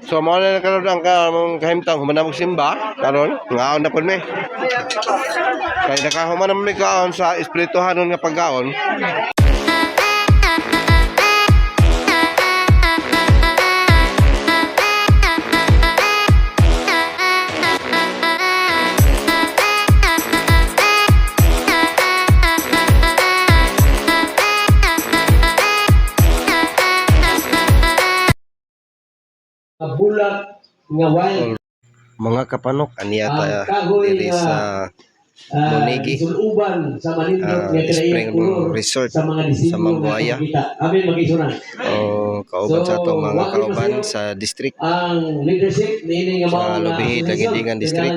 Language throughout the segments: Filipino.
So mo na karon ang kahimtang human na magsimba karon ngaon na pud mi. Kay nakahuman na mi kaon sa espirituhanon nga pagkaon. Bulat nga wild Mga kapanok aniya ta diri sa Monigi uban sa manindot nga Spring kinaiyak Resort sa mga disenyo sa Mambuaya. amin mag-isunan. Kauban sa atong mga kauban sa district Ang leadership niini nga sa mga Lubihid Lagindigan district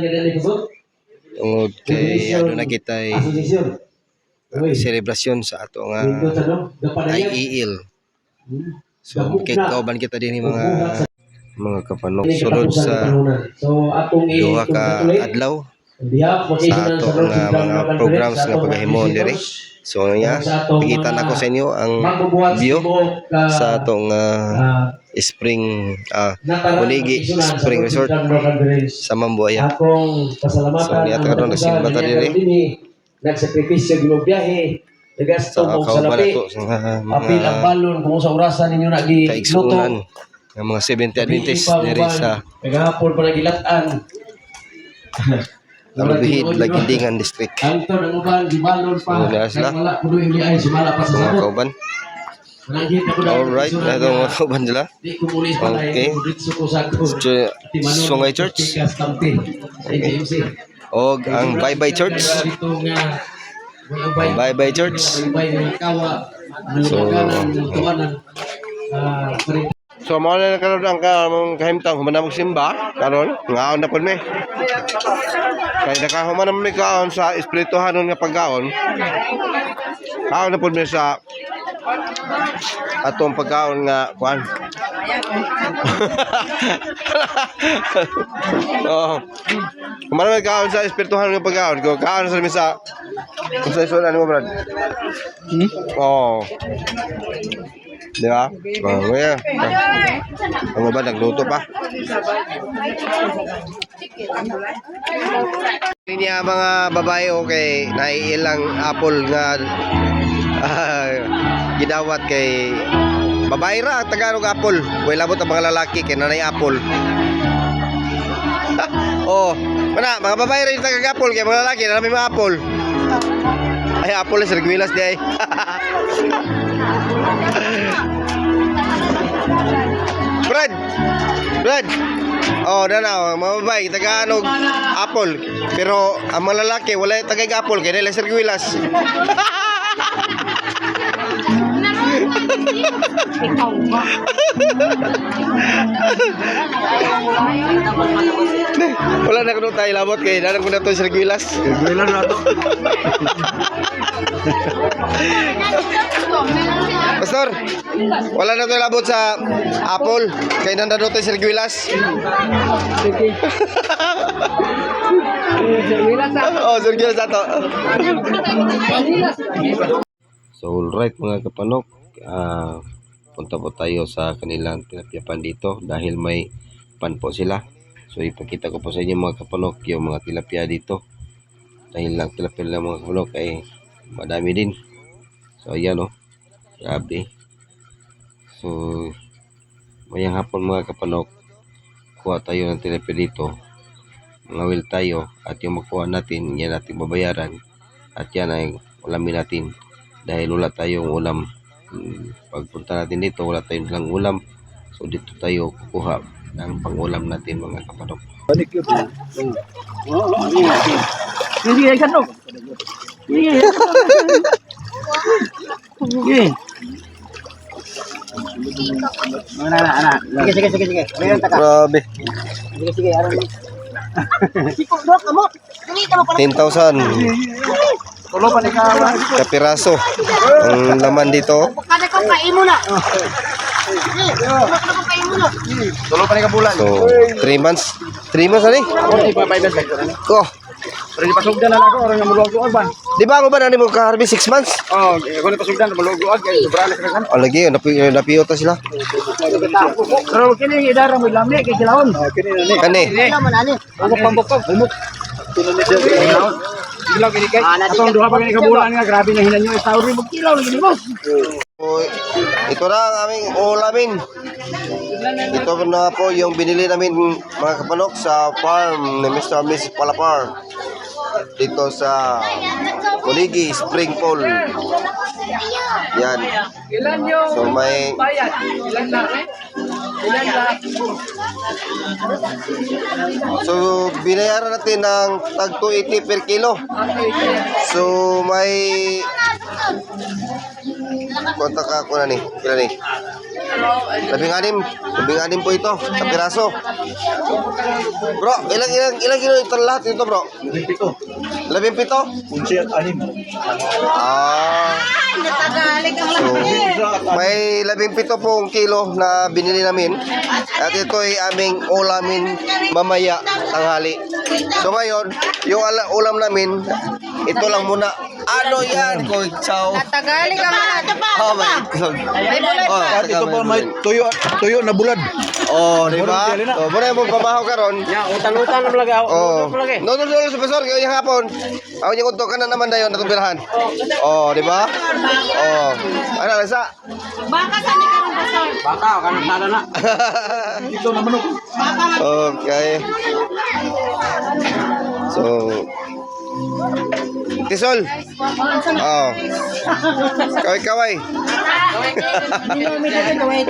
tungod kay aduna kitay selebrasyon sa ato nga IEL. So kauban kita dinhi mga kapanok sulod sa duha ka adlaw sa ato nga mga programs nga pagahimon diri. So pigitan ako sa inyo ang view sa atong Spring Monigi Spring Resort sa Mambuaya. So niya ta karon nagsimba ta diri. Nagsakripisyo ginubiyahe nagasto Sa mo kauban sa lapi ato sa apil ang mga balon kung sa orasan ninyo na kaigsuonan giluto nga mga 70 Adventist diri sa nagahapon pa nagilatan. Lubihid Lagindigan district. Anton ang uban di balon pa So, sila. wala kuno ili ay sumala pa sa Mga sabot. kauban. Mananghit ako daw. Alright, na itong mga kauban sila. Di ko mulis pa Okay. diretso ko sa Sungay Church. O ang Bye Bye Church. Ang Bye Bye Church. So mo na karon ang kahimtang human na magsimba karon ngaon na pud mi. Kay nakahuman na mi kaon sa espirituhanon nga pagkaon. Kaon na pud mi sa atong pagkaon nga kuan. Oh. Human na kaon sa espirituhanon nga pagkaon. Kaon sa mi sa sa isola ni mo brad. Oh. Di ba? Kaya. Ang ba nagluto pa? Ini mga babae okay, naiilang apple nga gidawat kay babae ra Tagalog apple. Way labot ang mga lalaki kay nanay apple. Oh, mana mga babae rin taga-apple kay mga lalaki na may mga apple. Ay apple sa Reguilas di ay. Brad. Oh, dana mga babae taga-anog apple. Pero ang mga lalaki wala taga-apple kay nila sa Reguilas. Wala na kuno tayo labot kay dalang ko na to sa Reguilas. Reguilas na to. Pastor, wala na to labot sa apple kay nanda to sa Reguilas. Oh, sa Reguilas ato. So alright mga kapanok, punta po tayo sa kanilang tilapia pan dito dahil may pan po sila. So ipakita ko po sa inyo mga kapanok yung mga tilapia dito. Dahil lang tilapia lang mga kapanok ay madami din. So ayan o, grabe. So mayang hapon mga kapanok, kuha tayo ng tilapia dito. Mangawil tayo at yung makuha natin, yan natin babayaran. At yan ay ulamin natin. Dahil wala tayong ulam. Pagpunta natin dito, wala tayong lang ulam. So dito tayo kukuha ng pangulam natin mga kapanok. Balik yun. Hindi ay kanok. Hindi. Anak. Sige. Grabe. Sige, aron. 10,000 Tulo pa ni kawan. kapiraso ang laman dito. Kada ko kain mo na. Tulo pa ni kabulan. So 3 months. 3 months ani? Ako ay papay best. Ko. Pero di pasok na ako orang nga mulog ko ba. Di ba ako ba na mo ka-harvest 6 months? Oh, ako na pasugdan malugo ag sobra na kan. Oh, lagi, napiyota sila. Pero kini idara mo lami kay kilawon. Kini ni. Kani. Naman ani. Bukok pambukog. Bumuk. Tunan ni siya. Ilaw kini kay. Atong duha pa kini ka bulan nga grabe na hinanyo sa uri mo kilaw lagi boss. So, ito na ang aming ulamin. Ito na po yung binili namin mga kapanok sa farm ni Mr. and Mrs. Palapar. Dito sa Moligi, Spring Fall. Yan. So may So binayaran natin ng tag 280 per kilo. So may kontak ako na ni. Kila ni? 16 po ito sa piraso. Bro, ilang kilo ito lahat ito, bro? 17. 17? Ah. So, may 17 pong kilo na binili namin. At ito ay aming ulamin mamaya tanghali. So ngayon, yung ulam namin, ito lang muna. Ano yan? Chow. Tagali ka mga. Oh my God. Oh, Ito pa may tuyo na bulad. Oh, di ba? Oh, muna mo pamahaw karon. Ya utan-utan na lagi. Oh. No, sa pasor kaya yung hapon. Ako yung unto ka na naman dayon na tumbirahan. Oh, di ba? Oh. Ano lasa? Baka sa ni karong pastor. Baka kan sada na. Ito na manok. Okay. So, Tisol. Oh. Kaway-kaway. Hindi mo may dagay kaway.